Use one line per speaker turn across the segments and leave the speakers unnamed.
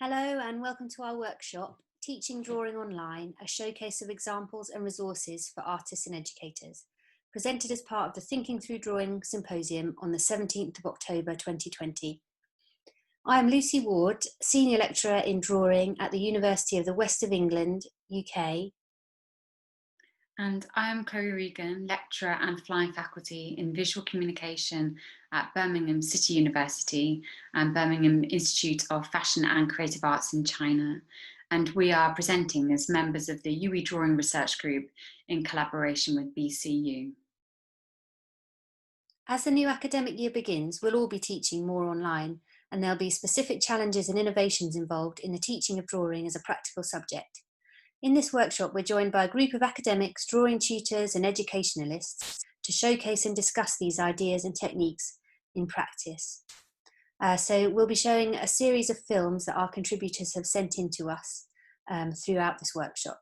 Hello and welcome to our workshop, Teaching Drawing Online, a showcase of examples and resources for artists and educators, presented as part of the Thinking Through Drawing Symposium on the 17th of October 2020. I am Lucy Ward, Senior Lecturer in Drawing at the University of the West of England, UK.
And I am Chloe Regan, Lecturer and Flying Faculty in Visual Communication at Birmingham City University and Birmingham Institute of Fashion and Creative Arts in China. And we are presenting as members of the UE Drawing Research Group in collaboration with BCU.
As the new academic year begins, we'll all be teaching more online, and there'll be specific challenges and innovations involved in the teaching of drawing as a practical subject. In this workshop, we're joined by a group of academics, drawing tutors and educationalists to showcase and discuss these ideas and techniques in practice. So we'll be showing a series of films that our contributors have sent in to us throughout this workshop.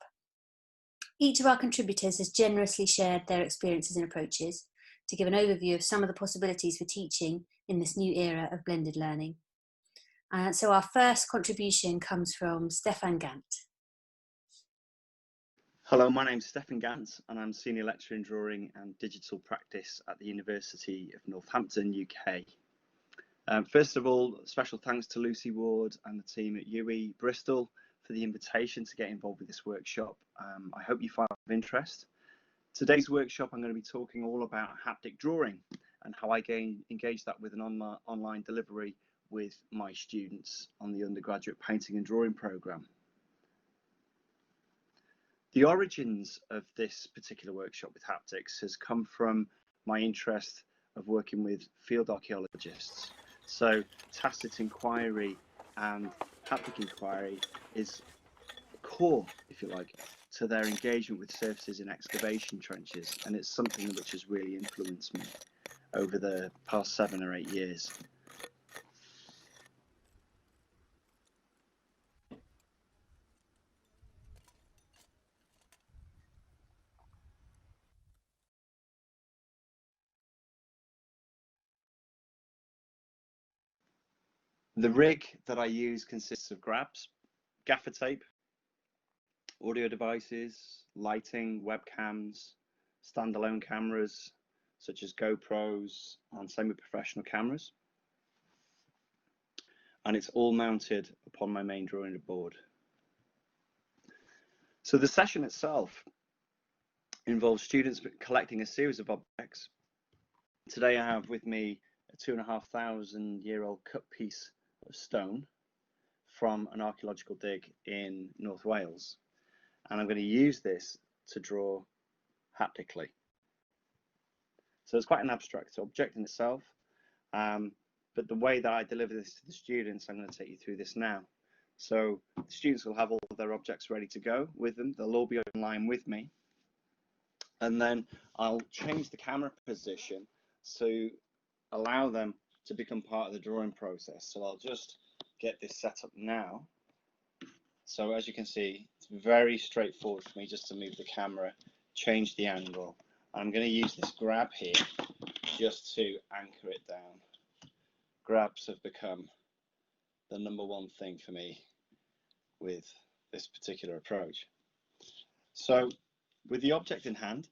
Each of our contributors has generously shared their experiences and approaches to give an overview of some of the possibilities for teaching in this new era of blended learning. So our first contribution comes from Stefan Gant.
Hello, my name's Stephan Gantz and I'm Senior Lecturer in Drawing and Digital Practice at the University of Northampton, UK. First of all, special thanks to Lucy Ward and the team at UE Bristol for the invitation to get involved with this workshop. I hope you find it of interest. Today's workshop, I'm going to be talking all about haptic drawing and how I engage that with an online delivery with my students on the undergraduate painting and drawing programme. The origins of this particular workshop with haptics has come from my interest of working with field archaeologists. So tacit inquiry and haptic inquiry is core, if you like, to their engagement with surfaces in excavation trenches, and it's something which has really influenced me over the past 7 or 8 years. The rig that I use consists of grabs, gaffer tape, audio devices, lighting, webcams, standalone cameras such as GoPros and semi-professional cameras. And it's all mounted upon my main drawing board. So the session itself involves students collecting a series of objects. Today I have with me a 2,500-year-old cut piece of stone from an archaeological dig in North Wales, and I'm going to use this to draw haptically. So it's quite an abstract object in itself, but the way that I deliver this to the students, I'm going to take you through this now. So the students will have all of their objects ready to go with them. They'll all be online with me, and then I'll change the camera position to allow them to become part of the drawing process. So I'll just get this set up now. So as you can see, it's very straightforward for me just to move the camera, change the angle. I'm going to use this grab here just to anchor it down. Grabs have become the #1 thing for me with this particular approach. So with the object in hand,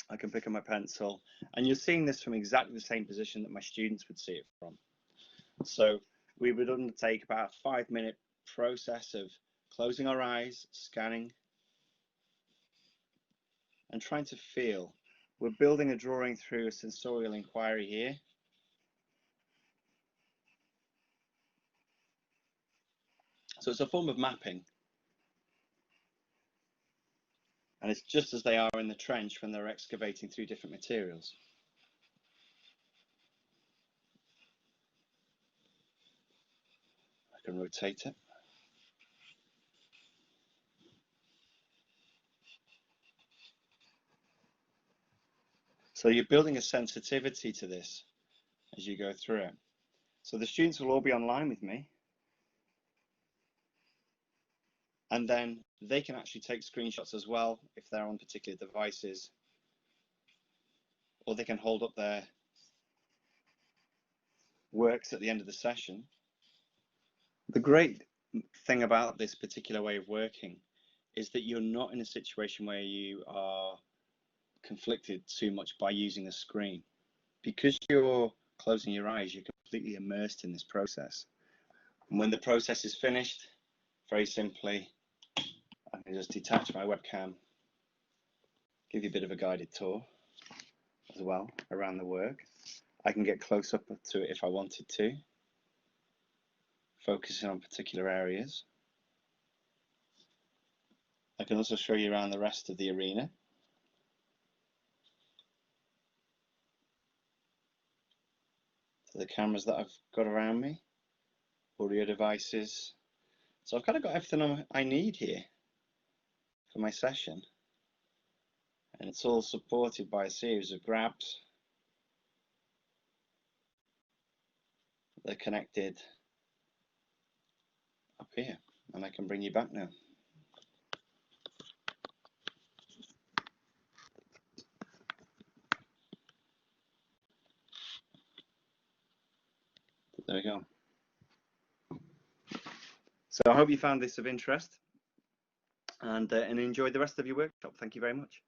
I can pick up my pencil, and you're seeing this from exactly the same position that my students would see it from. So we would undertake about a 5-minute process of closing our eyes, scanning, and trying to feel. We're building a drawing through a sensorial inquiry here. So it's a form of mapping. And it's just as they are in the trench when they're excavating through different materials. I can rotate it. So you're building a sensitivity to this as you go through it. So the students will all be online with me. And then they can actually take screenshots as well if they're on particular devices, or they can hold up their works at the end of the session. The great thing about this particular way of working is that you're not in a situation where you are conflicted too much by using a screen. Because you're closing your eyes, you're completely immersed in this process. And when the process is finished, very simply, I can just detach my webcam, give you a bit of a guided tour as well around the work. I can get close up to it if I wanted to, focusing on particular areas. I can also show you around the rest of the arena. So the cameras that I've got around me, audio devices. So I've kind of got everything I need here for my session. And it's all supported by a series of grabs. They're connected up here, and I can bring you back now. There we go. So I hope you found this of interest and enjoyed the rest of your workshop. Thank you very much.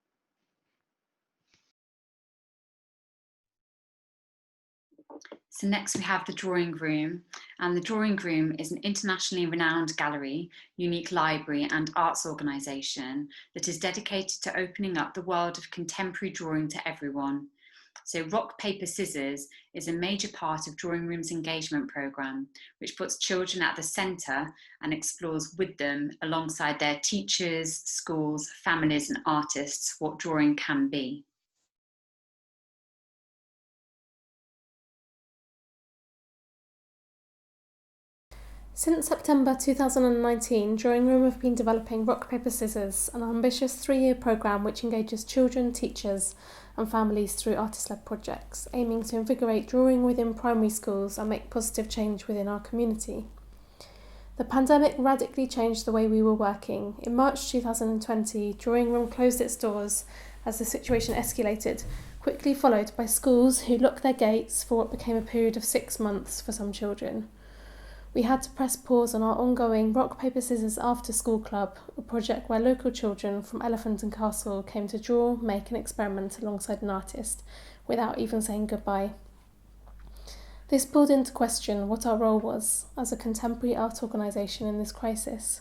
So next we have the drawing room, and the drawing room is an internationally renowned gallery, unique library and arts organisation that is dedicated to opening up the world of contemporary drawing to everyone. So Rock, Paper, Scissors is a major part of Drawing Room's engagement programme, which puts children at the centre and explores with them, alongside their teachers, schools, families and artists, what drawing can be.
Since September 2019, Drawing Room have been developing Rock, Paper, Scissors, an ambitious 3-year programme which engages children, teachers and families through artist-led projects, aiming to invigorate drawing within primary schools and make positive change within our community. The pandemic radically changed the way we were working. In March 2020, Drawing Room closed its doors as the situation escalated, quickly followed by schools who locked their gates for what became a period of 6 months for some children. We had to press pause on our ongoing Rock, Paper, Scissors After School Club, a project where local children from Elephant and Castle came to draw, make and experiment alongside an artist, without even saying goodbye. This pulled into question what our role was as a contemporary art organisation in this crisis.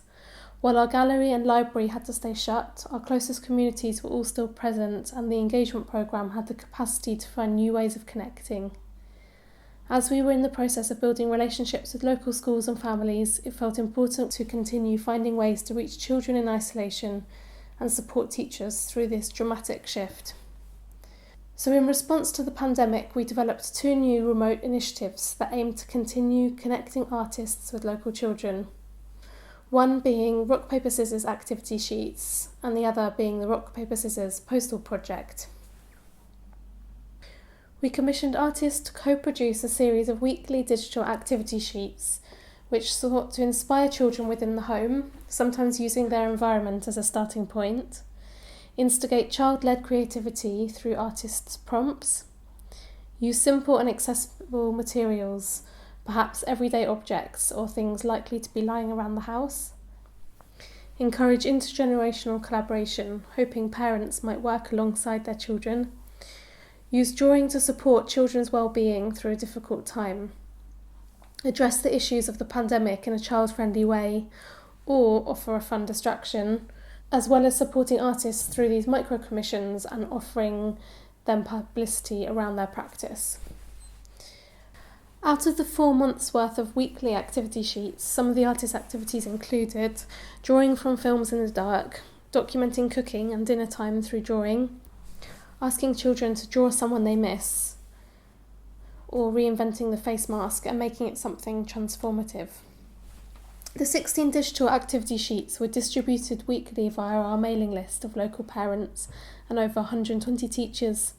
While our gallery and library had to stay shut, our closest communities were all still present, and the engagement programme had the capacity to find new ways of connecting. As we were in the process of building relationships with local schools and families, it felt important to continue finding ways to reach children in isolation and support teachers through this dramatic shift. So in response to the pandemic, we developed 2 new remote initiatives that aim to continue connecting artists with local children. One being Rock, Paper, Scissors activity sheets, and the other being the Rock, Paper, Scissors Postal project. We commissioned artists to co-produce a series of weekly digital activity sheets which sought to inspire children within the home, sometimes using their environment as a starting point, instigate child-led creativity through artists' prompts, use simple and accessible materials, perhaps everyday objects or things likely to be lying around the house, encourage intergenerational collaboration, hoping parents might work alongside their children, use drawing to support children's well-being through a difficult time, address the issues of the pandemic in a child-friendly way, or offer a fun distraction, as well as supporting artists through these micro-commissions and offering them publicity around their practice. Out of the 4 months' worth of weekly activity sheets, some of the artist activities included drawing from films in the dark, documenting cooking and dinner time through drawing, asking children to draw someone they miss, or reinventing the face mask and making it something transformative. The 16 digital activity sheets were distributed weekly via our mailing list of local parents and over 120 teachers.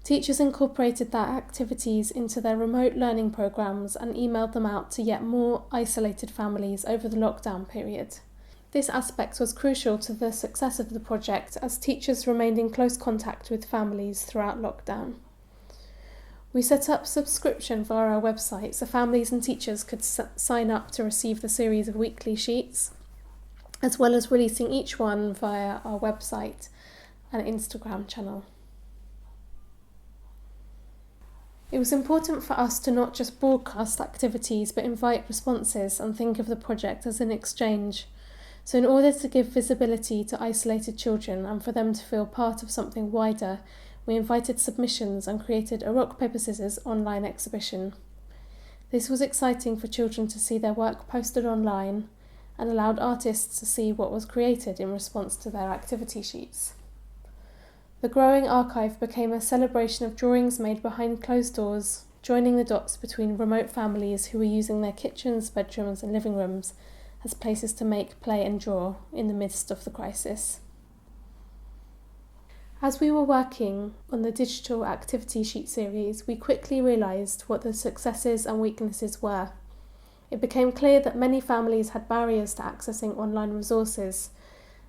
Teachers incorporated their activities into their remote learning programmes and emailed them out to yet more isolated families over the lockdown period. This aspect was crucial to the success of the project as teachers remained in close contact with families throughout lockdown. We set up subscription via our website so families and teachers could sign up to receive the series of weekly sheets, as well as releasing each one via our website and Instagram channel. It was important for us to not just broadcast activities but invite responses and think of the project as an exchange. So in order to give visibility to isolated children and for them to feel part of something wider, we invited submissions and created a rock, paper, scissors online exhibition. This was exciting for children to see their work posted online and allowed artists to see what was created in response to their activity sheets. The growing archive became a celebration of drawings made behind closed doors, joining the dots between remote families who were using their kitchens, bedrooms and living rooms as places to make, play and draw in the midst of the crisis. As we were working on the digital activity sheet series, we quickly realised what the successes and weaknesses were. It became clear that many families had barriers to accessing online resources.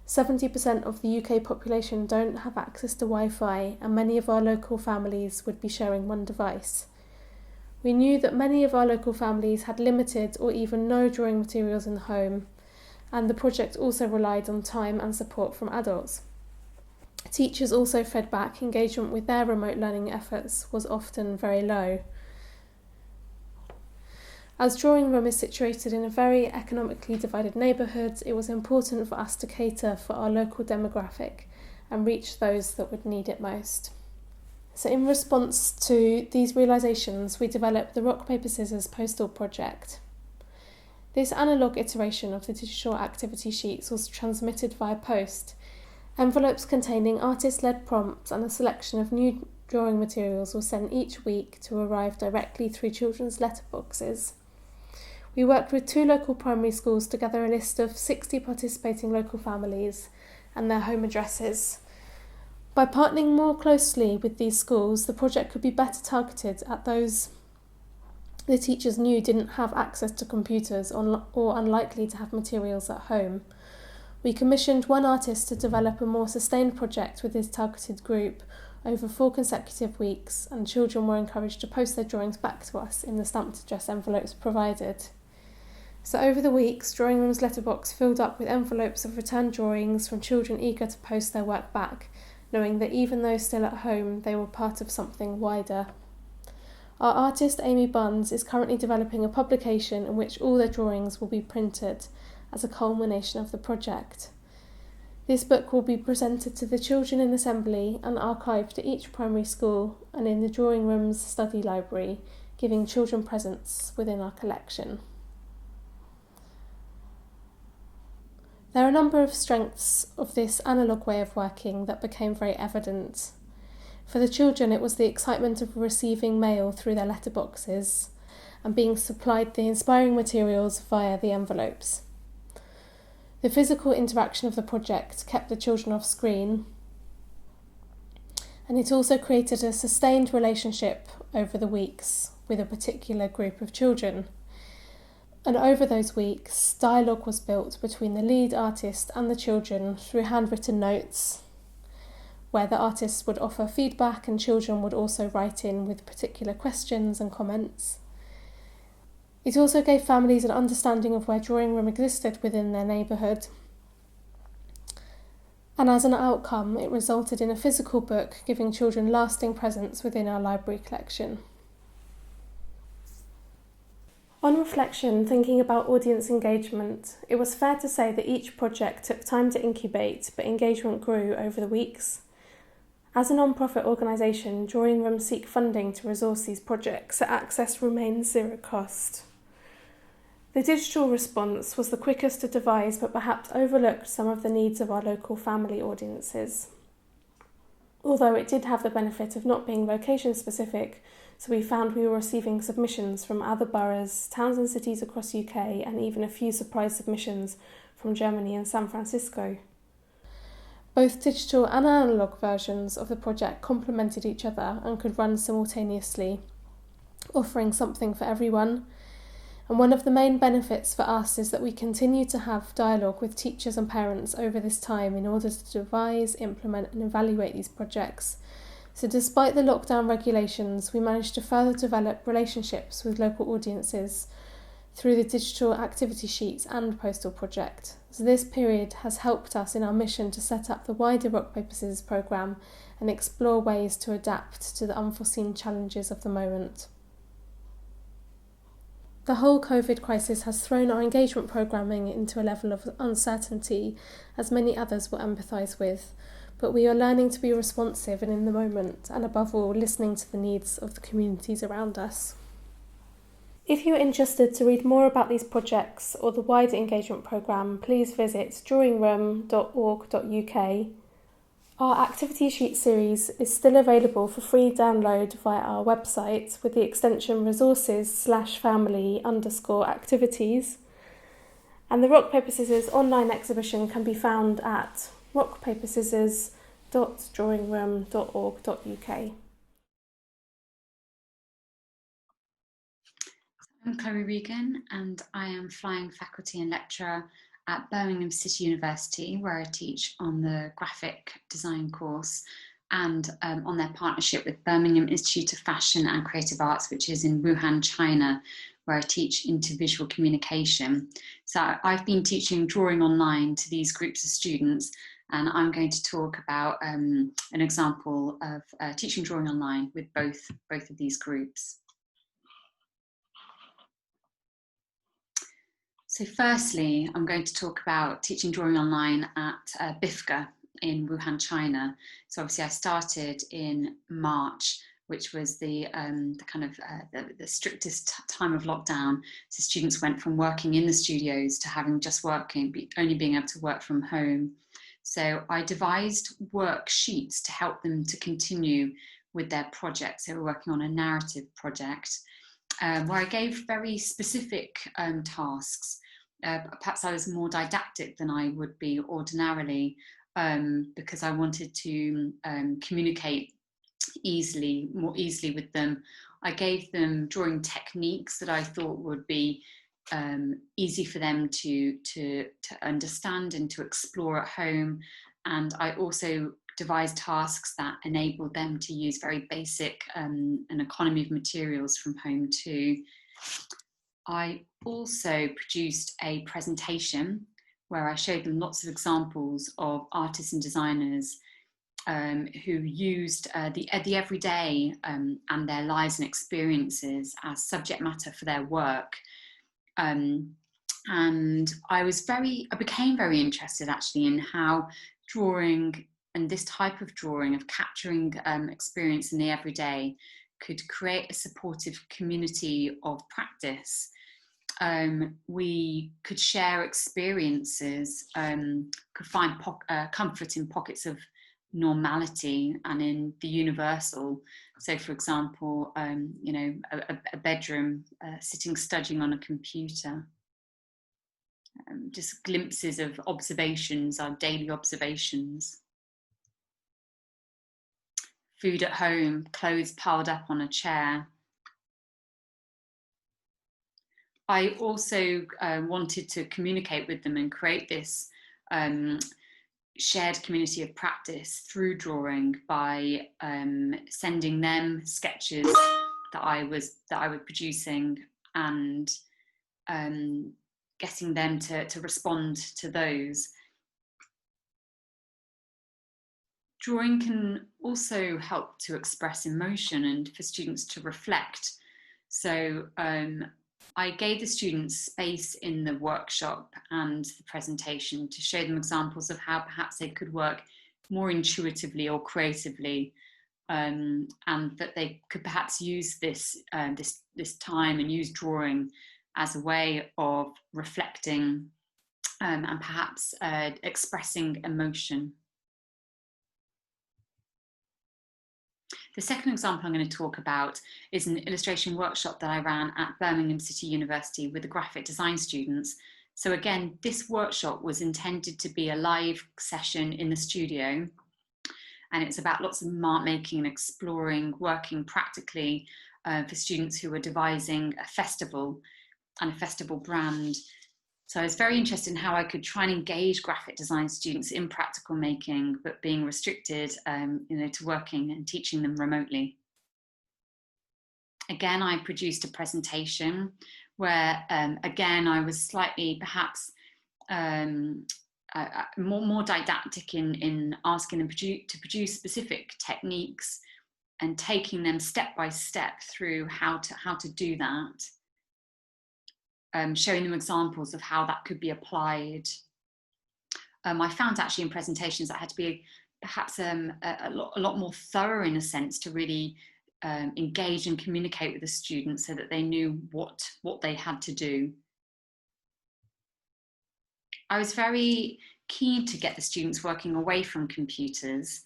70% of the UK population don't have access to Wi-Fi, and many of our local families would be sharing one device. We knew that many of our local families had limited or even no drawing materials in the home, and the project also relied on time and support from adults. Teachers also fed back engagement with their remote learning efforts was often very low. As Drawing Room is situated in a very economically divided neighbourhood, it was important for us to cater for our local demographic and reach those that would need it most. So in response to these realisations, we developed the Rock, Paper, Scissors Postal project. This analogue iteration of the digital activity sheets was transmitted via post. Envelopes containing artist-led prompts and a selection of new drawing materials were sent each week to arrive directly through children's letterboxes. We worked with 2 local primary schools to gather a list of 60 participating local families and their home addresses. By partnering more closely with these schools, the project could be better targeted at those the teachers knew didn't have access to computers or unlikely to have materials at home. We commissioned one artist to develop a more sustained project with his targeted group over 4 consecutive weeks, and children were encouraged to post their drawings back to us in the stamped address envelopes provided. So over the weeks, Drawing Room's letterbox filled up with envelopes of returned drawings from children eager to post their work back, knowing that even though still at home, they were part of something wider. Our artist Amy Buns is currently developing a publication in which all their drawings will be printed as a culmination of the project. This book will be presented to the children in assembly and archived at each primary school and in the Drawing Room's study library, giving children presents within our collection. There are a number of strengths of this analogue way of working that became very evident. For the children, it was the excitement of receiving mail through their letterboxes and being supplied the inspiring materials via the envelopes. The physical interaction of the project kept the children off screen, and it also created a sustained relationship over the weeks with a particular group of children. And over those weeks, dialogue was built between the lead artist and the children through handwritten notes, where the artists would offer feedback and children would also write in with particular questions and comments. It also gave families an understanding of where Drawing Room existed within their neighbourhood. And as an outcome, it resulted in a physical book giving children lasting presence within our library collection. On reflection, thinking about audience engagement, it was fair to say that each project took time to incubate, but engagement grew over the weeks. As a non-profit organisation, Drawing Room seek funding to resource these projects, so access remains zero cost. The digital response was the quickest to devise, but perhaps overlooked some of the needs of our local family audiences. Although it did have the benefit of not being location specific, so we found we were receiving submissions from other boroughs, towns and cities across UK, and even a few surprise submissions from Germany and San Francisco. Both digital and analogue versions of the project complemented each other and could run simultaneously, offering something for everyone. And one of the main benefits for us is that we continue to have dialogue with teachers and parents over this time in order to devise, implement and evaluate these projects. So despite the lockdown regulations, we managed to further develop relationships with local audiences through the digital activity sheets and Postal project. So this period has helped us in our mission to set up the wider Rock Paper Scissors programme and explore ways to adapt to the unforeseen challenges of the moment. The whole COVID crisis has thrown our engagement programming into a level of uncertainty, as many others will empathise with, but we are learning to be responsive and in the moment, and above all, listening to the needs of the communities around us. If you're interested to read more about these projects or the wider engagement programme, please visit drawingroom.org.uk. Our activity sheet series is still available for free download via our website with the extension resources/family_activities. And the Rock Paper Scissors online exhibition can be found at rockpaperscissors.drawingroom.org.uk.
I'm Chloe Regan, and I am flying faculty and lecturer at Birmingham City University, where I teach on the graphic design course and on their partnership with Birmingham Institute of Fashion and Creative Arts, which is in Wuhan, China, where I teach into visual communication. So I've been teaching drawing online to these groups of students, and I'm going to talk about an example of teaching drawing online with both of these groups. So firstly, I'm going to talk about teaching drawing online at BIFCA in Wuhan, China. So obviously I started in March, which was the strictest time of lockdown. So students went from working in the studios to having just only being able to work from home. So I devised worksheets to help them to continue with their projects. They were working on a narrative project where I gave very specific tasks. Perhaps I was more didactic than I would be ordinarily because I wanted to communicate more easily with them. I gave them drawing techniques that I thought would be easy for them to understand and to explore at home. And I also devised tasks that enabled them to use very basic an economy of materials from home too. I also produced a presentation where I showed them lots of examples of artists and designers who used the everyday and their lives and experiences as subject matter for their work. And I became very interested actually in how drawing and this type of drawing, of capturing experience in the everyday, could create a supportive community of practice. We could share experiences, could find comfort in pockets of normality and in the universal. So for example, a bedroom, sitting studying on a computer. Just glimpses of observations, our daily observations. Food at home, clothes piled up on a chair. I also wanted to communicate with them and create this shared community of practice through drawing by sending them sketches that I was producing and getting them to respond to those. Drawing can also help to express emotion and for students to reflect. So I gave the students space in the workshop and the presentation to show them examples of how perhaps they could work more intuitively or creatively, and that they could perhaps use this time and use drawing as a way of reflecting and perhaps expressing emotion. The second example I'm going to talk about is an illustration workshop that I ran at Birmingham City University with the graphic design students. So again, this workshop was intended to be a live session in the studio, and it's about lots of mark making and exploring, working practically for students who were devising a festival and a festival brand. So I was very interested in how I could try and engage graphic design students in practical making, but being restricted, to working and teaching them remotely. Again, I produced a presentation where, again, I was slightly perhaps more didactic in asking them to produce specific techniques and taking them step by step through how to do that, showing them examples of how that could be applied. I found actually in presentations I had to be perhaps a lot more thorough in a sense to really engage and communicate with the students so that they knew what they had to do. I was very keen to get the students working away from computers.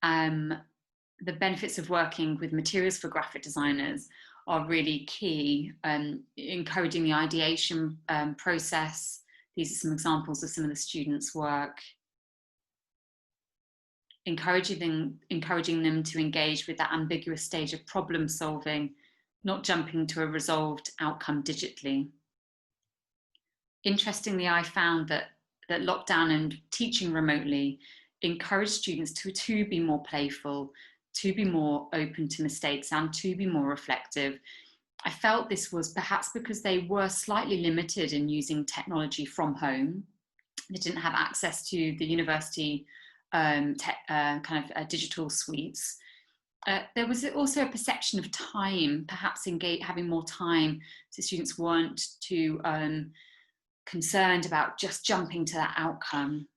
The benefits of working with materials for graphic designers are really key, encouraging the ideation process. These are some examples of some of the students' work. Encouraging them to engage with that ambiguous stage of problem solving, not jumping to a resolved outcome digitally. Interestingly, I found that lockdown and teaching remotely encouraged students to be more playful, to be more open to mistakes, and to be more reflective. I felt this was perhaps because they were slightly limited in using technology from home. They didn't have access to the university digital suites. There was also a perception of time, perhaps having more time, so students weren't too concerned about just jumping to that outcome.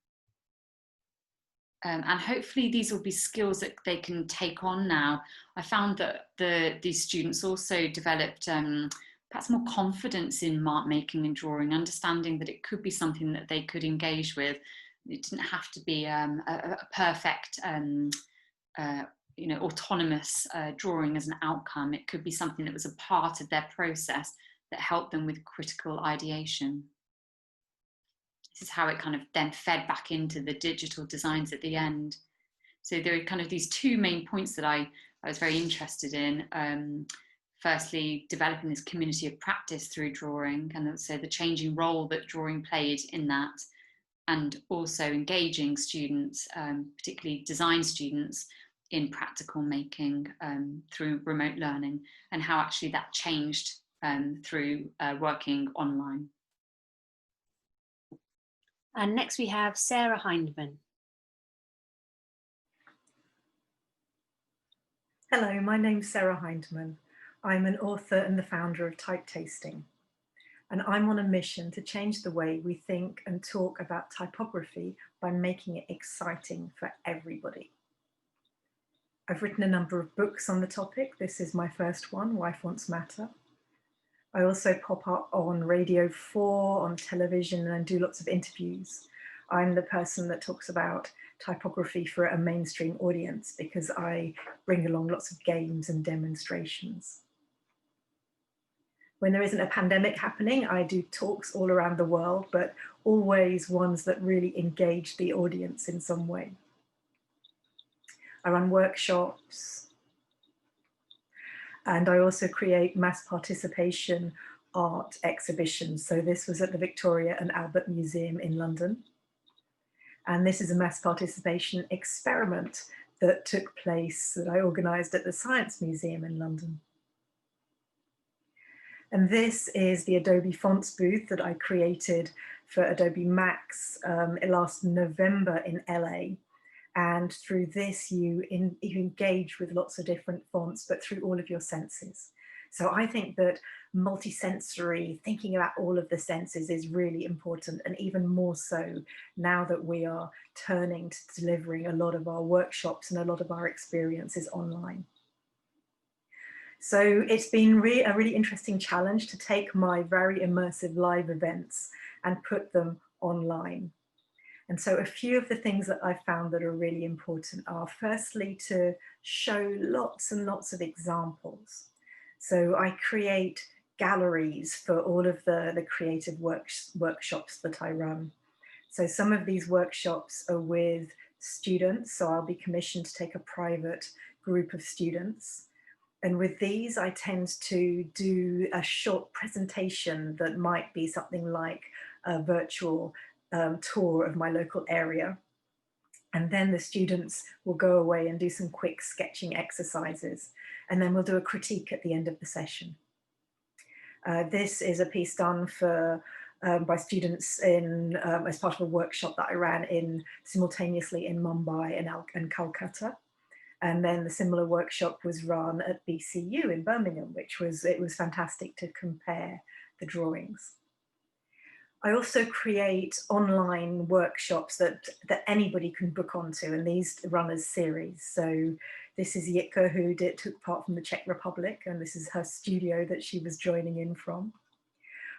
And hopefully these will be skills that they can take on now. I found that these students also developed perhaps more confidence in mark making and drawing, understanding that it could be something that they could engage with. It didn't have to be a perfect, autonomous drawing as an outcome. It could be something that was a part of their process that helped them with critical ideation. This is how it kind of then fed back into the digital designs at the end. So there are kind of these two main points that I was very interested in. Firstly, developing this community of practice through drawing, and so the changing role that drawing played in that, and also engaging students, particularly design students, in practical making through remote learning, and how actually that changed through working online.
And next we have Sarah Hyndman.
Hello, my name's Sarah Hyndman. I'm an author and the founder of Type Tasting, and I'm on a mission to change the way we think and talk about typography by making it exciting for everybody. I've written a number of books on the topic. This is my first one, Why Fonts Matter. I also pop up on Radio 4, on television, and do lots of interviews. I'm the person that talks about typography for a mainstream audience because I bring along lots of games and demonstrations. When there isn't a pandemic happening, I do talks all around the world, but always ones that really engage the audience in some way. I run workshops, and I also create mass participation art exhibitions. So this was at the Victoria and Albert Museum in London. And this is a mass participation experiment that took place, that I organised at the Science Museum in London. And this is the Adobe Fonts booth that I created for Adobe Max last November in LA. And through this, you engage with lots of different fonts, but through all of your senses. So I think that multisensory, thinking about all of the senses is really important, and even more so now that we are turning to delivering a lot of our workshops and a lot of our experiences online. So it's been a really interesting challenge to take my very immersive live events and put them online. And so a few of the things that I found that are really important are firstly to show lots and lots of examples. So I create galleries for all of the creative workshops that I run. So some of these workshops are with students, so I'll be commissioned to take a private group of students. And with these, I tend to do a short presentation that might be something like a virtual tour of my local area. And then the students will go away and do some quick sketching exercises. And then we'll do a critique at the end of the session. This is a piece done by students as part of a workshop that I ran simultaneously in Mumbai and Calcutta. And then the similar workshop was run at BCU in Birmingham, it was fantastic to compare the drawings. I also create online workshops that anybody can book onto, and these run as series. So this is Yitka, who took part from the Czech Republic, and this is her studio that she was joining in from.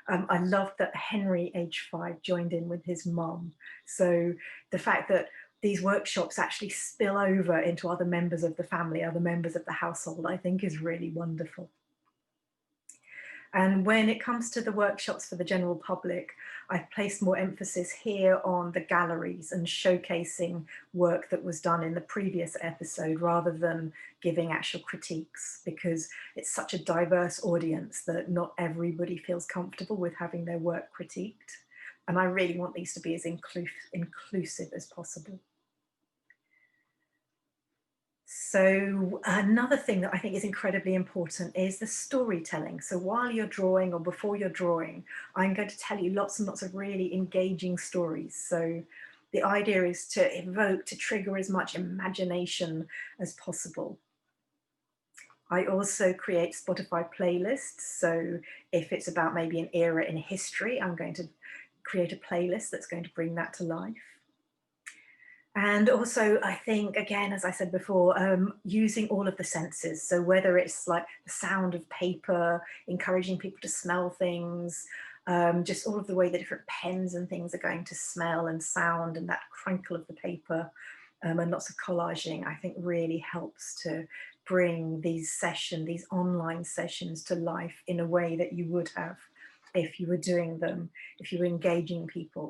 I loved that Henry, age 5, joined in with his mum. So the fact that these workshops actually spill over into other members of the family, other members of the household, I think is really wonderful. And when it comes to the workshops for the general public, I've placed more emphasis here on the galleries and showcasing work that was done in the previous episode rather than giving actual critiques, because it's such a diverse audience that not everybody feels comfortable with having their work critiqued. And I really want these to be as inclusive as possible. So another thing that I think is incredibly important is the storytelling. So while you're drawing or before you're drawing, I'm going to tell you lots and lots of really engaging stories. So the idea is to trigger as much imagination as possible. I also create Spotify playlists. So if it's about maybe an era in history, I'm going to create a playlist that's going to bring that to life. And also, I think, again, as I said before, using all of the senses. So whether it's like the sound of paper, encouraging people to smell things, just all of the way the different pens and things are going to smell and sound, and that crinkle of the paper, and lots of collaging, I think really helps to bring these online sessions to life in a way that you would have if you were doing them, if you were engaging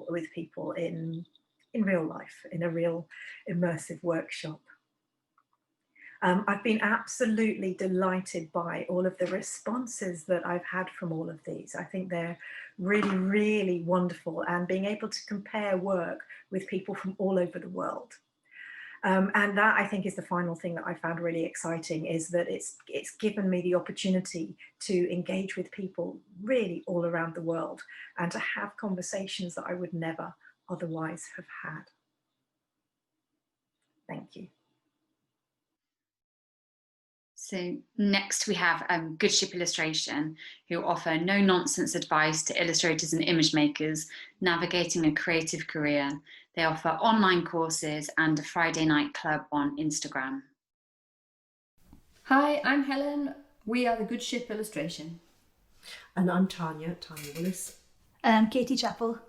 with people in real life, in a real immersive workshop. I've been absolutely delighted by all of the responses that I've had from all of these. I think they're really, really wonderful, and being able to compare work with people from all over the world. And that, I think, is the final thing that I found really exciting, is that it's given me the opportunity to engage with people really all around the world and to have conversations that I would never otherwise have had. Thank you.
So next we have Good Ship Illustration, who offer no-nonsense advice to illustrators and image makers navigating a creative career. They offer online courses and a Friday night club on Instagram.
Hi, I'm Helen. We are the Good Ship Illustration.
And I'm Tanya Willis.
And I'm Katie Chappell.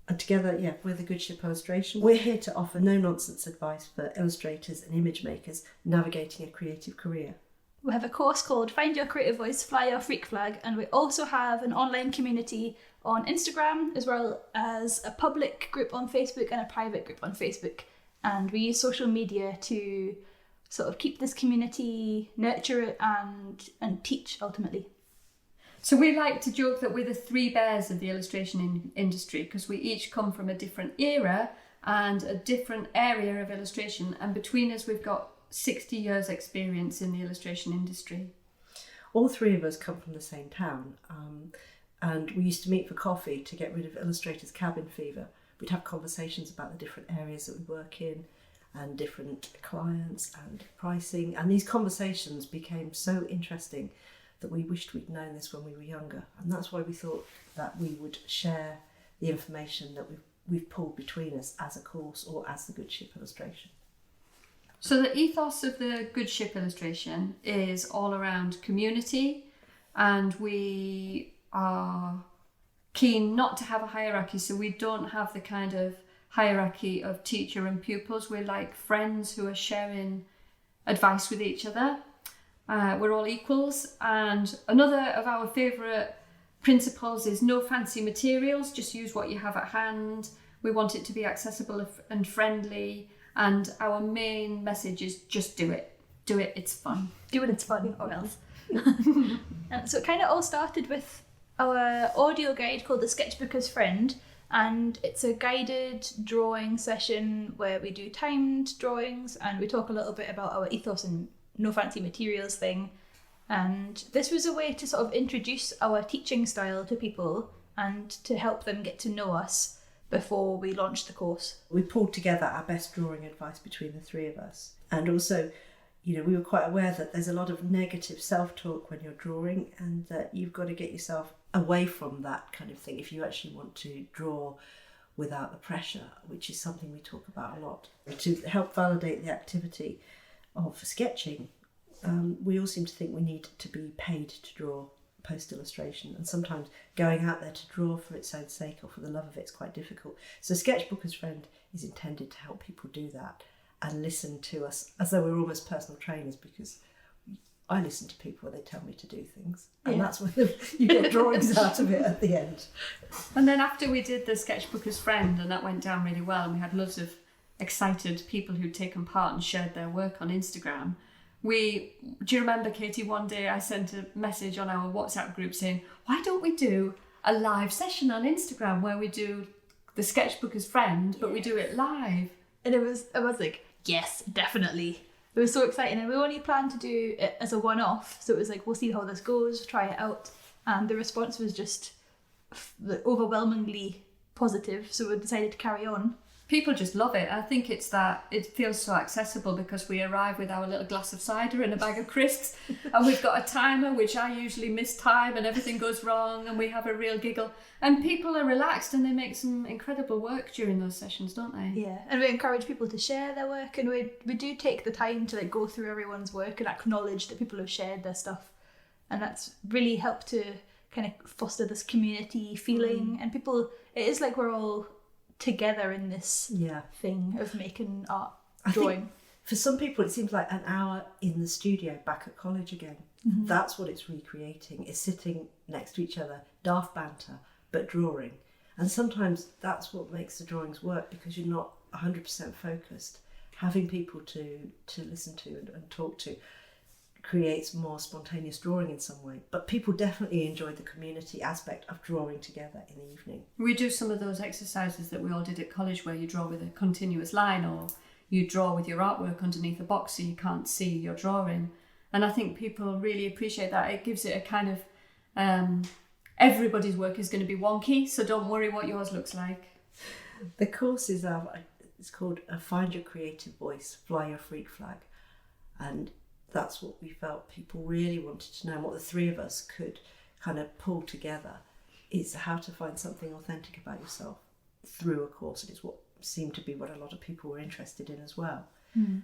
And together, we're the Good Ship Illustration. We're here to offer no-nonsense advice for illustrators and image makers navigating a creative career.
We have a course called Find Your Creative Voice, Fly Your Freak Flag, and we also have an online community on Instagram, as well as a public group on Facebook and a private group on Facebook. And we use social media to sort of keep this community, nurture it, and teach ultimately.
So we like to joke that we're the three bears of the illustration industry, because we each come from a different era and a different area of illustration, and between us we've got 60 years experience in the illustration industry.
All three of us come from the same town, and we used to meet for coffee to get rid of illustrators' cabin fever. We'd have conversations about the different areas that we work in and different clients and pricing, and these conversations became so interesting that we wished we'd known this when we were younger, and that's why we thought that we would share the information that we've pulled between us as a course or as the Good Ship Illustration.
So the ethos of the Good Ship Illustration is all around community, and we are keen not to have a hierarchy, so we don't have the kind of hierarchy of teacher and pupils. We're like friends who are sharing advice with each other. We're all equals, and another of our favourite principles is no fancy materials, just use what you have at hand. We want it to be accessible and friendly, and our main message is just do it. Do it, it's fun.
Do it, it's fun, or else. And so it kind of all started with our audio guide called The Sketchbooker's Friend, And it's a guided drawing session where we do timed drawings and we talk a little bit about our ethos and no fancy materials thing. And this was a way to sort of introduce our teaching style to people and to help them get to know us before we launched the course.
We pulled together our best drawing advice between the three of us. And also, we were quite aware that there's a lot of negative self-talk when you're drawing, and that you've got to get yourself away from that kind of thing if you actually want to draw without the pressure, which is something we talk about a lot. To help validate the activity of sketching, we all seem to think we need to be paid to draw post illustration, and sometimes going out there to draw for its own sake or for the love of it is quite difficult. So Sketchbooker's Friend is intended to help people do that and listen to us as though we're almost personal trainers, because I listen to people when they tell me to do things, and that's when you get drawings out of it at the end.
And then after we did the Sketchbooker's Friend, and that went down really well, and we had loads of excited people who'd taken part and shared their work on Instagram. Do you remember, Katie, one day I sent a message on our WhatsApp group saying, why don't we do a live session on Instagram where we do the Sketchbooker's Friend, but we do it live?
And I was like, yes, definitely. It was so exciting, and we only planned to do it as a one-off, so it was like, we'll see how this goes, try it out, and the response was just overwhelmingly positive, so we decided to carry on.
People just love it. I think it's that it feels so accessible because we arrive with our little glass of cider and a bag of crisps, and we've got a timer, which I usually miss time and everything goes wrong, and we have a real giggle, and people are relaxed and they make some incredible work during those sessions, don't they?
Yeah, and we encourage people to share their work, and we do take the time to go through everyone's work and acknowledge that people have shared their stuff, and that's really helped to kind of foster this community feeling, and people, it is like we're all together in this thing of making art, drawing.
I think for some people it seems like an hour in the studio back at college again. Mm-hmm. That's what it's recreating, is sitting next to each other, daft banter, but drawing. And sometimes that's what makes the drawings work, because you're not 100% focused. Having people to listen to and talk to creates more spontaneous drawing in some way, but people definitely enjoyed the community aspect of drawing together in the evening.
We do some of those exercises that we all did at college where you draw with a continuous line, or you draw with your artwork underneath a box so you can't see your drawing, and I think people really appreciate that. It gives it a kind of everybody's work is going to be wonky, so don't worry what yours looks like.
The course is it's called Find Your Creative Voice, Fly Your Freak Flag, and that's what we felt people really wanted to know, and what the three of us could kind of pull together is how to find something authentic about yourself through a course, and it's what seemed to be what a lot of people were interested in as well.
Mm.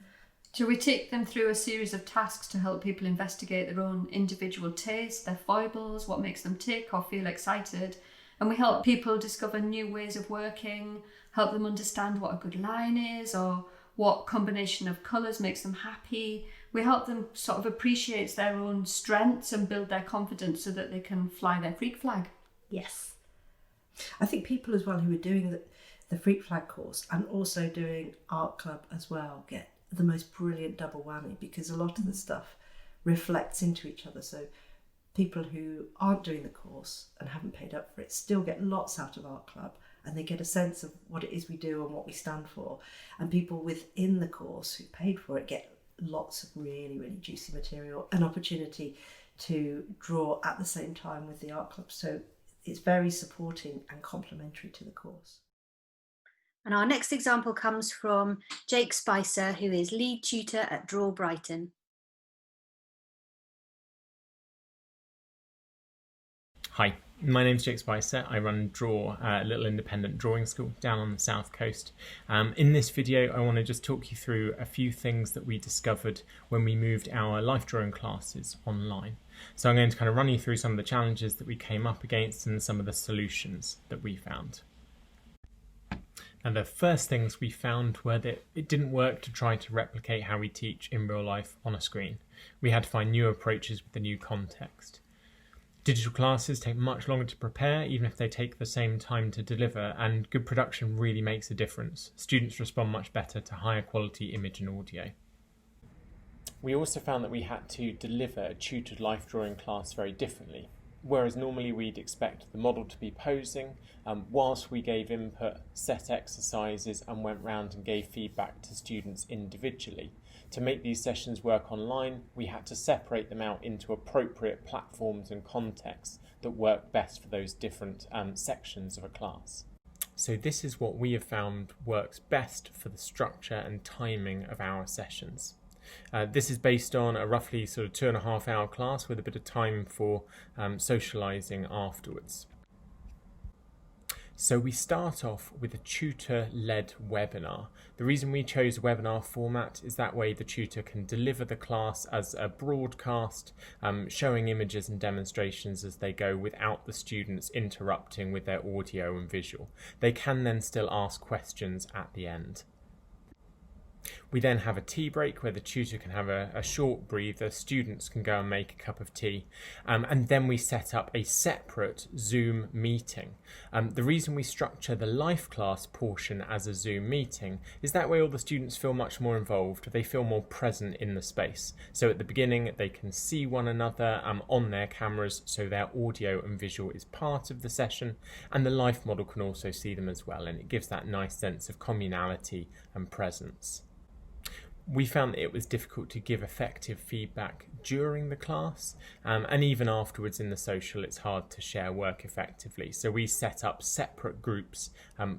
So we take them through a series of tasks to help people investigate their own individual tastes, their foibles, what makes them tick or feel excited, and we help people discover new ways of working, help them understand what a good line is or what combination of colours makes them happy. We help them sort of appreciate their own strengths and build their confidence so that they can fly their freak flag.
Yes.
I think people as well who are doing the freak flag course and also doing art club as well get the most brilliant double whammy, because a lot of the stuff reflects into each other. So people who aren't doing the course and haven't paid up for it still get lots out of art club, and they get a sense of what it is we do and what we stand for. And people within the course who paid for it get lots of really, really juicy material, an opportunity to draw at the same time with the art club. So it's very supporting and complementary to the course.
And our next example comes from Jake Spicer, who is lead tutor at Draw Brighton.
Hi, my name's Jake Spicer. I run Draw, a little independent drawing school down on the south coast. In this video, I want to just talk you through a few things that we discovered when we moved our life drawing classes online. So I'm going to kind of run you through some of the challenges that we came up against and some of the solutions that we found. And the first things we found were that it didn't work to try to replicate how we teach in real life on a screen. We had to find new approaches with the new context. Digital classes take much longer to prepare, even if they take the same time to deliver, and good production really makes a difference. Students respond much better to higher quality image and audio. We also found that we had to deliver a tutored life drawing class very differently. whereas normally we'd expect the model to be posing, whilst we gave input, set exercises and went round and gave feedback to students individually. To make these sessions work online, we had to separate them out into appropriate platforms and contexts that work best for those different sections of a class. So this is what we have found works best for the structure and timing of our sessions. This is based on a roughly sort of 2.5 hour class with a bit of time for socialising afterwards. So we start off with a tutor-led webinar. The reason we chose a webinar format is that way the tutor can deliver the class as a broadcast, showing images and demonstrations as they go without the students interrupting with their audio and visual. They can then still ask questions at the end. We then have a tea break where the tutor can have a short breather, students can go and make a cup of tea, and then we set up a separate Zoom meeting. The reason we structure the life class portion as a Zoom meeting is that way all the students feel much more involved, they feel more present in the space. So at the beginning they can see one another on their cameras, so their audio and visual is part of the session, and the life model can also see them as well, and it gives that nice sense of communality and presence. We found that it was difficult to give effective feedback during the class, and even afterwards in the social it's hard to share work effectively. So we set up separate groups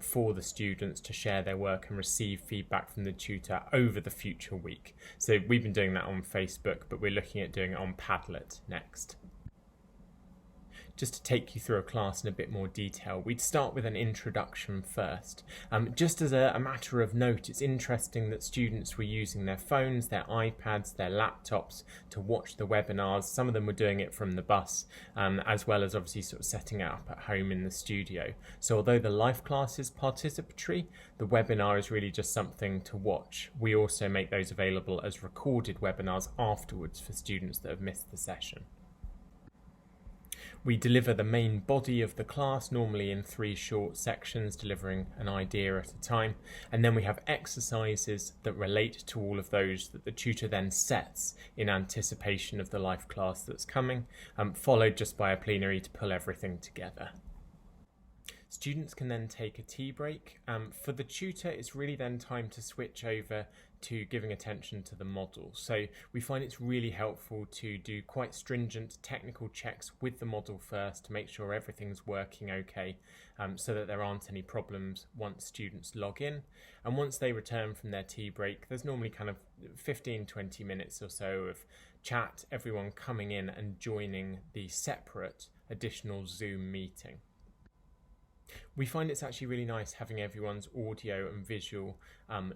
for the students to share their work and receive feedback from the tutor over the future week. So we've been doing that on Facebook, but we're looking at doing it on Padlet next. Just to take you through a class in a bit more detail, we'd start with an introduction first. Just as a matter of note, it's interesting that students were using their phones, their iPads, their laptops to watch the webinars. Some of them were doing it from the bus, as well as obviously sort of setting it up at home in the studio. So although the life class is participatory, the webinar is really just something to watch. We also make those available as recorded webinars afterwards for students that have missed the session. We deliver the main body of the class, normally in 3 short sections, delivering an idea at a time. And then we have exercises that relate to all of those that the tutor then sets in anticipation of the life class that's coming, followed just by a plenary to pull everything together. Students can then take a tea break. For the tutor, it's really then time to switch over to giving attention to the model. So we find it's really helpful to do quite stringent technical checks with the model first to make sure everything's working okay, so that there aren't any problems once students log in. And once they return from their tea break, there's normally kind of 15-20 minutes or so of chat, everyone coming in and joining the separate additional Zoom meeting. We find it's actually really nice having everyone's audio and visual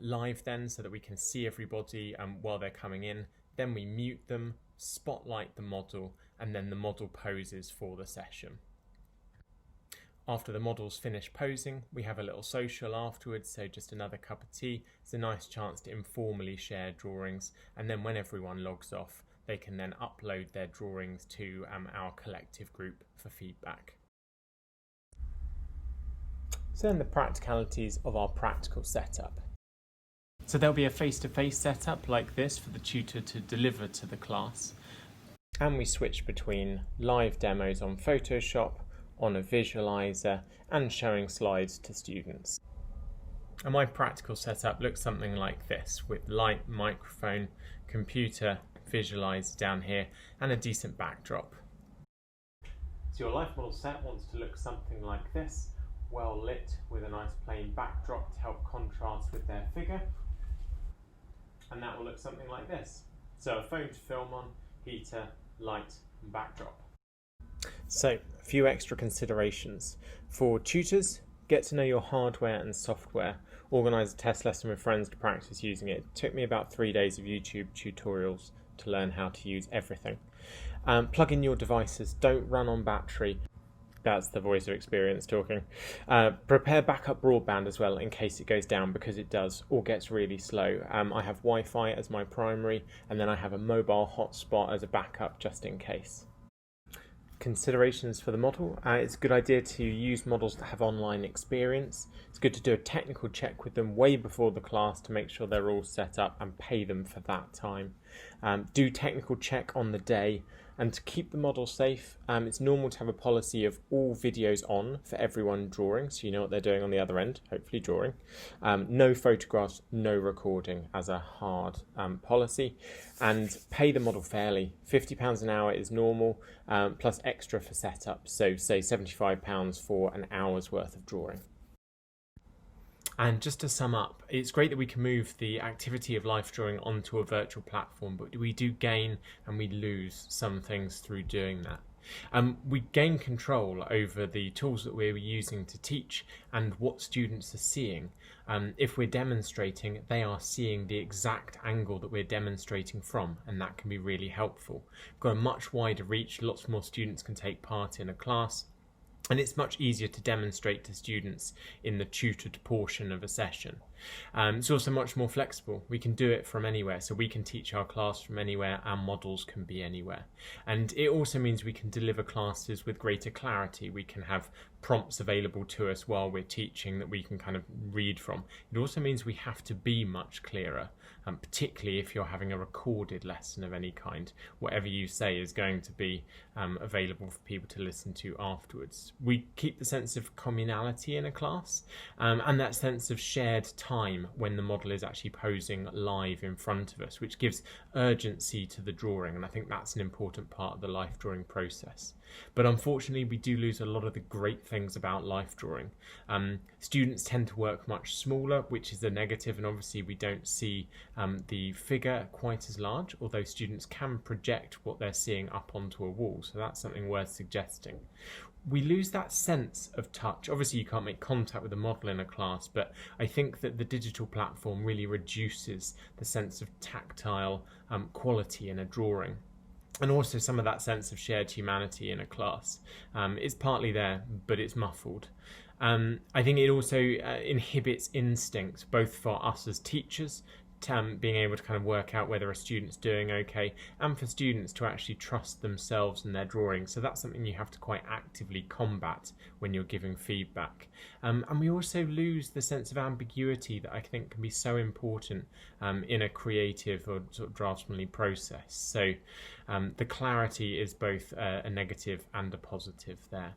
live then, so that we can see everybody while they're coming in. Then we mute them, spotlight the model, and then the model poses for the session. After the models finish posing, we have a little social afterwards, so just another cup of tea. It's a nice chance to informally share drawings, and then when everyone logs off, they can then upload their drawings to our collective group for feedback. So then the practicalities of our practical setup. So there'll be a face-to-face setup like this for the tutor to deliver to the class. And we switch between live demos on Photoshop, on a visualizer, and showing slides to students. And my practical setup looks something like this, with light, microphone, computer, visualizer down here, and a decent backdrop. So your life model set wants to look something like this, well lit with a nice plain backdrop to help contrast with their figure. And that will look something like this. So a phone to film on, heater, light and backdrop. So a few extra considerations. For tutors, get to know your hardware and software. Organise a test lesson with friends to practice using it. It took me about 3 days of YouTube tutorials to learn how to use everything. Plug in your devices, don't run on battery. That's the voice of experience talking. Prepare backup broadband as well in case it goes down, because it does, or gets really slow. I have Wi-Fi as my primary, and then I have a mobile hotspot as a backup just in case. Considerations for the model. It's a good idea to use models that have online experience. It's good to do a technical check with them way before the class to make sure they're all set up and pay them for that time. Do technical check on the day. And to keep the model safe, it's normal to have a policy of all videos on for everyone drawing, so you know what they're doing on the other end, hopefully drawing. No photographs, no recording as a hard policy. And pay the model fairly. £50 an hour is normal, plus extra for setup, so say £75 for an hour's worth of drawing. And just to sum up, it's great that we can move the activity of life drawing onto a virtual platform, but we do gain and we lose some things through doing that. We gain control over the tools that we're using to teach and what students are seeing. If we're demonstrating, they are seeing the exact angle that we're demonstrating from, and that can be really helpful. We've got a much wider reach, lots more students can take part in a class. And it's much easier to demonstrate to students in the tutored portion of a session. It's also much more flexible. We can do it from anywhere, so we can teach our class from anywhere, our models can be anywhere. And it also means we can deliver classes with greater clarity. We can have prompts available to us while we're teaching that we can kind of read from. It also means we have to be much clearer, particularly if you're having a recorded lesson of any kind. Whatever you say is going to be available for people to listen to afterwards. We keep the sense of communality in a class, and that sense of shared time when the model is actually posing live in front of us, which gives urgency to the drawing, and I think that's an important part of the life drawing process. But unfortunately, we do lose a lot of the great things about life drawing. Students tend to work much smaller, which is a negative, and obviously we don't see the figure quite as large, although students can project what they're seeing up onto a wall, so that's something worth suggesting. We lose that sense of touch. Obviously you can't make contact with a model in a class, but I think that the digital platform really reduces the sense of tactile quality in a drawing. And also some of that sense of shared humanity in a class. It's partly there, but it's muffled. I think it also inhibits instincts, both for us as teachers, being able to kind of work out whether a student's doing okay, and for students to actually trust themselves and their drawing. So that's something you have to quite actively combat when you're giving feedback. And we also lose the sense of ambiguity that I think can be so important in a creative or sort of draftsmanly process. So the clarity is both a negative and a positive there.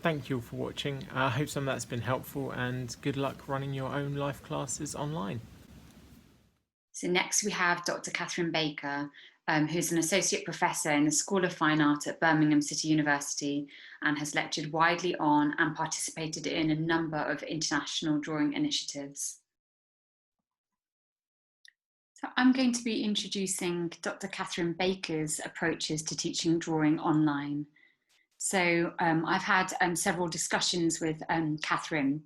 Thank you all for watching. I hope some of that's been helpful, and good luck running your own life classes online.
So next we have Dr. Catherine Baker, who's an associate professor in the School of Fine Art at Birmingham City University and has lectured widely on and participated in a number of international drawing initiatives. So I'm going to be introducing Dr. Catherine Baker's approaches to teaching drawing online. So I've had several discussions with Catherine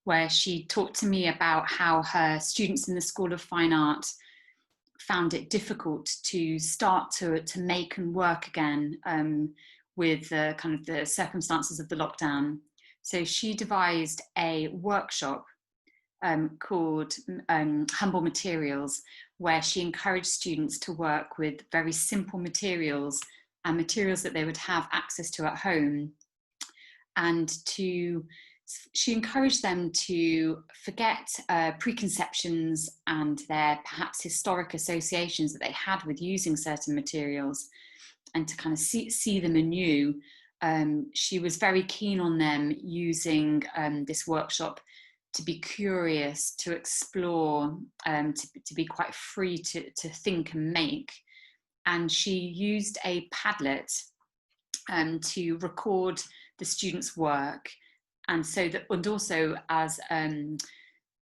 where she talked to me about how her students in the School of Fine Art found it difficult to start to make and work again with kind of the circumstances of the lockdown. So she devised a workshop called Humble Materials, where she encouraged students to work with very simple materials and materials that they would have access to at home, and she encouraged them to forget preconceptions and their perhaps historic associations that they had with using certain materials, and to kind of see them anew. She was very keen on them using this workshop to be curious, to explore, to be quite free to think and make. And she used a Padlet to record the students' work, and also as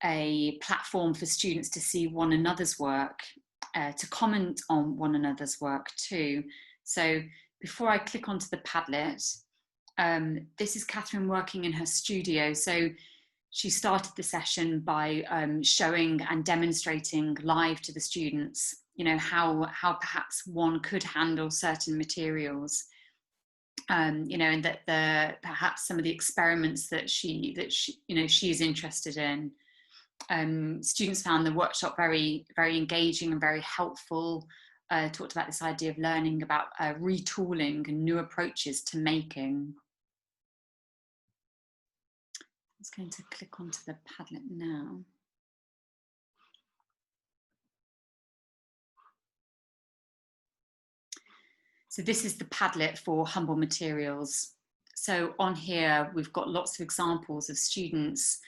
a platform for students to see one another's work, to comment on one another's work too. So before I click onto the Padlet, this is Catherine working in her studio. So she started the session by showing and demonstrating live to the students, you know, how perhaps one could handle certain materials, you know, and that perhaps some of the experiments that she you know, she's interested in. Students found the workshop very, very engaging and very helpful. Talked about this idea of learning about retooling and new approaches to making. I'm just going to click onto the Padlet now. So this is the Padlet for humble materials. So on here, we've got lots of examples of students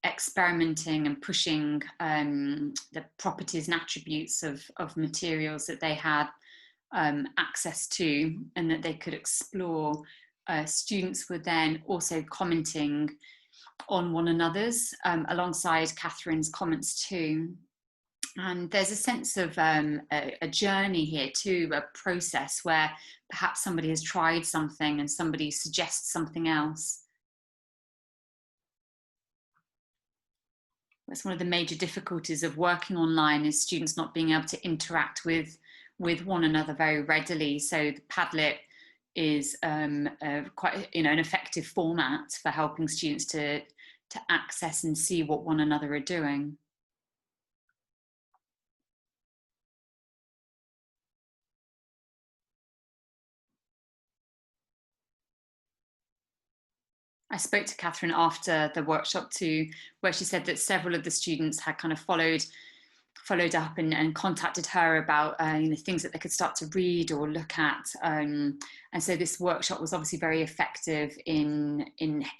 experimenting and pushing the properties and attributes of materials that they had access to and that they could explore. Students were then also commenting on one another's alongside Catherine's comments too. And there's a sense of a journey here too, a process where perhaps somebody has tried something and somebody suggests something else. That's one of the major difficulties of working online, is students not being able to interact with one another very readily. So the Padlet is quite an effective format for helping students to access and see what one another are doing. I spoke to Catherine after the workshop too, where she said that several of the students had kind of followed up and contacted her about things that they could start to read or look at, and so this workshop was obviously very effective in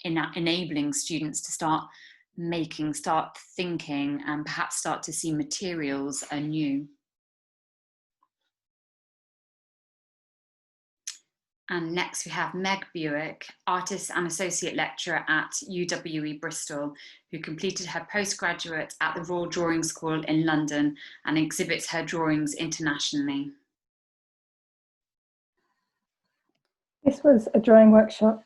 enabling students to start thinking, and perhaps start to see materials anew. And next we have Meg Buick, artist and associate lecturer at UWE Bristol, who completed her postgraduate at the Royal Drawing School in London and exhibits her drawings internationally.
This was a drawing workshop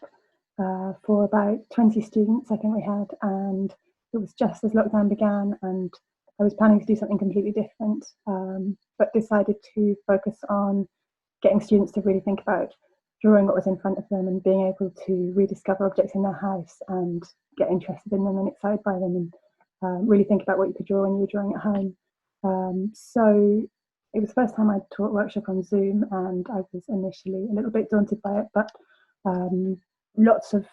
for about 20 students, I think we had, and it was just as lockdown began, and I was planning to do something completely different, but decided to focus on getting students to really think about drawing what was in front of them and being able to rediscover objects in their house and get interested in them and excited by them, and really think about what you could draw when you were drawing at home. So it was the first time I'd taught a workshop on Zoom, and I was initially a little bit daunted by it, but lots of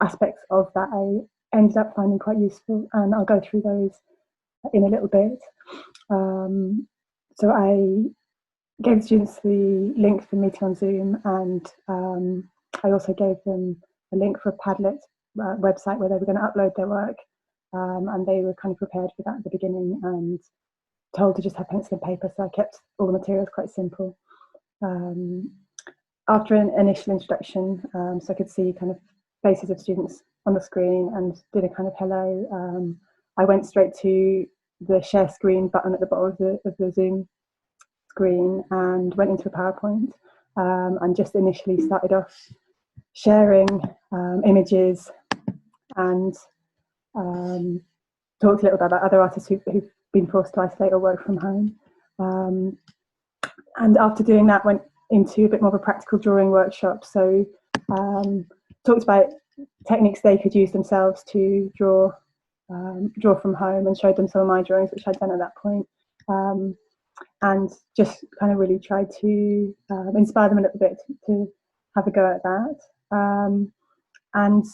aspects of that I ended up finding quite useful, and I'll go through those in a little bit. So I gave students the link for the meeting on Zoom, and I also gave them a link for a Padlet website where they were going to upload their work, and they were kind of prepared for that at the beginning and told to just have pencil and paper, so I kept all the materials quite simple. After an initial introduction, so I could see kind of faces of students on the screen and did a kind of hello, I went straight to the share screen button at the bottom of the Zoom screen and went into a PowerPoint, and just initially started off sharing images and talked a little bit about other artists who've been forced to isolate or work from home. And after doing that, went into a bit more of a practical drawing workshop. So talked about techniques they could use themselves to draw from home, and showed them some of my drawings, which I'd done at that point. And just kind of really tried to inspire them a little bit to have a go at that. And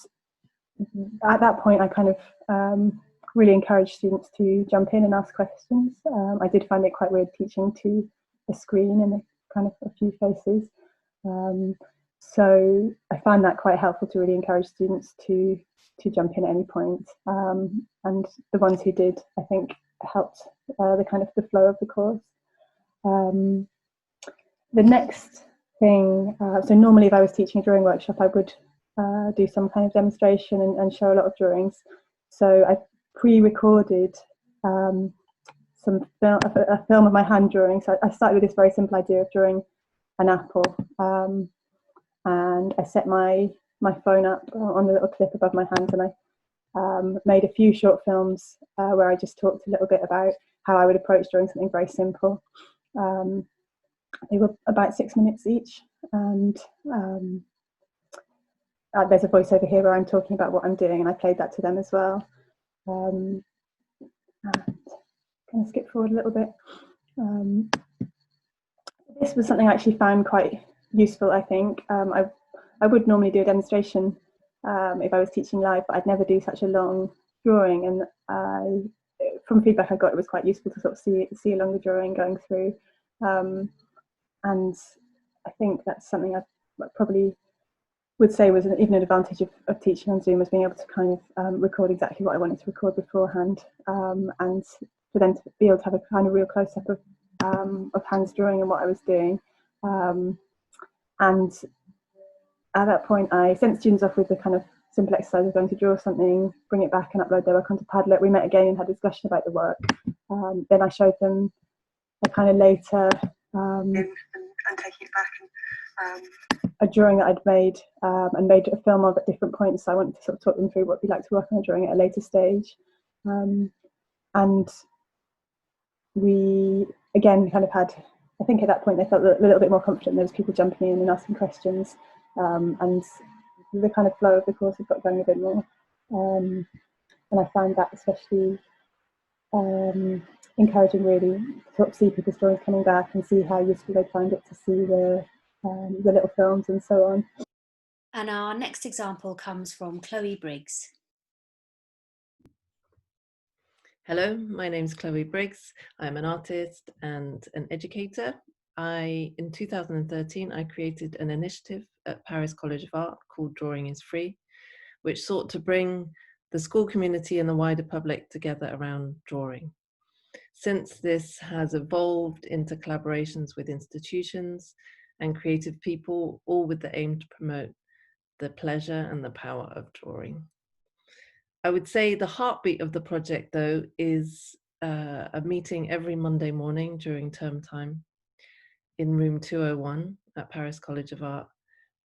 at that point, I kind of really encouraged students to jump in and ask questions. I did find it quite weird teaching to a screen and a kind of a few faces. So I found that quite helpful to really encourage students to jump in at any point. And the ones who did, I think, helped the kind of the flow of the course. The next thing, so normally if I was teaching a drawing workshop, I would do some kind of demonstration and show a lot of drawings. So I pre-recorded a film of my hand drawing. So I started with this very simple idea of drawing an apple, and I set my phone up on the little clip above my hand, and I made a few short films where I just talked a little bit about how I would approach drawing something very simple. They were about 6 minutes each, and there's a voiceover here where I'm talking about what I'm doing, and I played that to them as well. And kind of skip forward a little bit. This was something I actually found quite useful, I think. I would normally do a demonstration if I was teaching live, but I'd never do such a long drawing, and from feedback I got, it was quite useful to sort of see along the drawing going through. And I think that's something I probably would say was even an advantage of teaching on Zoom, was being able to kind of record exactly what I wanted to record beforehand, and for them to be able to have a kind of real close-up of hands drawing and what I was doing. And at that point, I sent students off with the kind of simple exercise of going to draw something, bring it back and upload their work onto Padlet. We met again and had a discussion about the work. Then I showed them a kind of later and taking it back, a drawing that I'd made and made a film of at different points. So I wanted to sort of talk them through what it'd be like to work on a drawing at a later stage. And we again kind of had, I think at that point they felt a little bit more confident. There was people jumping in and asking questions, and the kind of flow of the course had got going a bit more. And I found that especially encouraging, really, to sort of see people's drawings coming back and see how useful they find it, to see the little films and so on.
And our next example comes from Chloe Briggs.
Hello, my name's Chloe Briggs. I'm an artist and an educator. In 2013, I created an initiative at Paris College of Art called Drawing is Free, which sought to bring the school community and the wider public together around drawing. Since this has evolved into collaborations with institutions and creative people, all with the aim to promote the pleasure and the power of drawing. I would say the heartbeat of the project, though, is a meeting every Monday morning during term time in room 201 at Paris College of Art,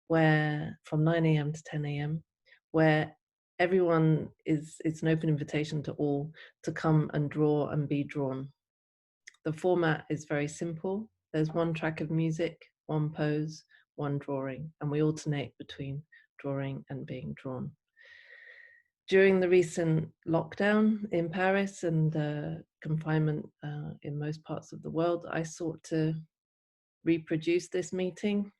where from 9 a.m. to 10 a.m., where everyone it's an open invitation to all to come and draw and be drawn. The format is very simple. There's one track of music, one pose, one drawing, and we alternate between drawing and being drawn. During the recent lockdown in Paris and confinement in most parts of the world, I sought to reproduce this meeting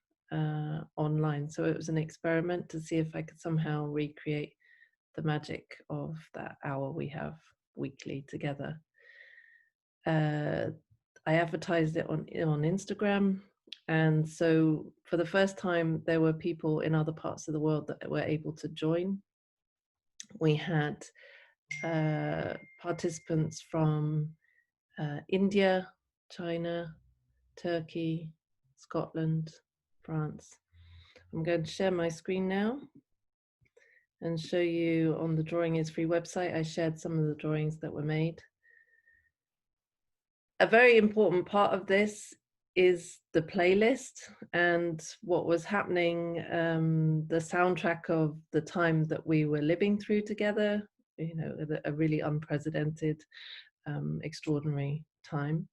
online. So it was an experiment to see if I could somehow recreate the magic of that hour we have weekly together. I advertised it on Instagram, and so for the first time there were people in other parts of the world that were able to join. We had participants from India, China, Turkey, Scotland, France. I'm going to share my screen now and show you on the Drawing is Free website. I shared some of the drawings that were made. A very important part of this is the playlist and what was happening, the soundtrack of the time that we were living through together, you know, a really unprecedented, extraordinary time.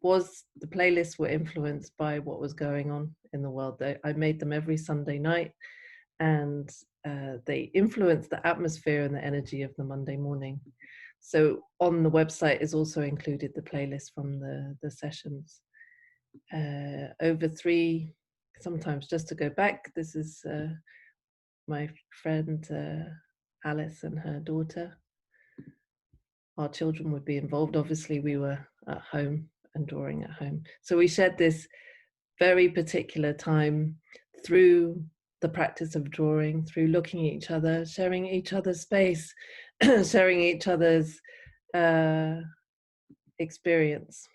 Was the playlists were influenced by what was going on in the world. I made them every Sunday night, and they influenced the atmosphere and the energy of the Monday morning. So on the website is also included the playlist from the sessions. Over three, sometimes just to go back, this is my friend Alice and her daughter. Our children would be involved. Obviously, we were at home and drawing at home. So we shared this very particular time through the practice of drawing, through looking at each other, sharing each other's space, sharing each other's experience.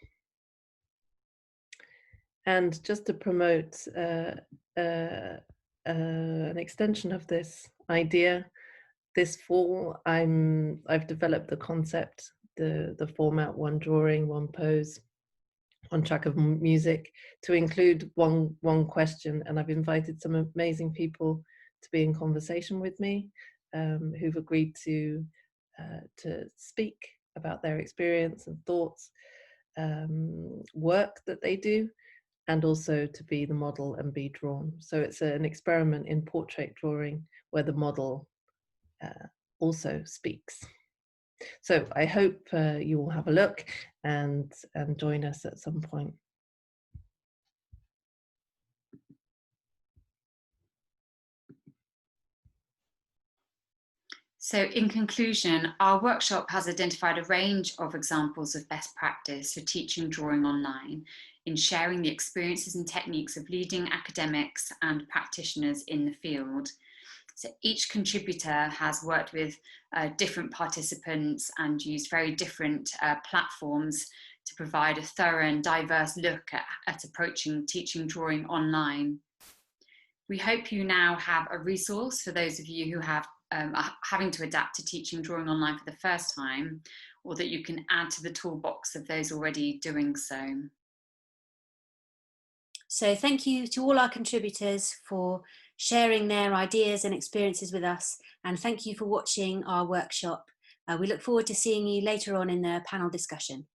And just to promote an extension of this idea, this fall I've developed the concept, the format, one drawing, one pose, one track of music, to include one question, and I've invited some amazing people to be in conversation with me, who've agreed to speak about their experience and thoughts, work that they do, and also to be the model and be drawn. So it's an experiment in portrait drawing where the model also speaks. So I hope you will have a look and join us at some point.
So in conclusion, our workshop has identified a range of examples of best practice for teaching drawing online, in sharing the experiences and techniques of leading academics and practitioners in the field. So each contributor has worked with different participants and used very different platforms to provide a thorough and diverse look at approaching teaching drawing online. We hope you now have a resource for those of you who are having to adapt to teaching drawing online for the first time, or that you can add to the toolbox of those already doing so.
So thank you to all our contributors for sharing their ideas and experiences with us, and thank you for watching our workshop. We look forward to seeing you later on in the panel discussion.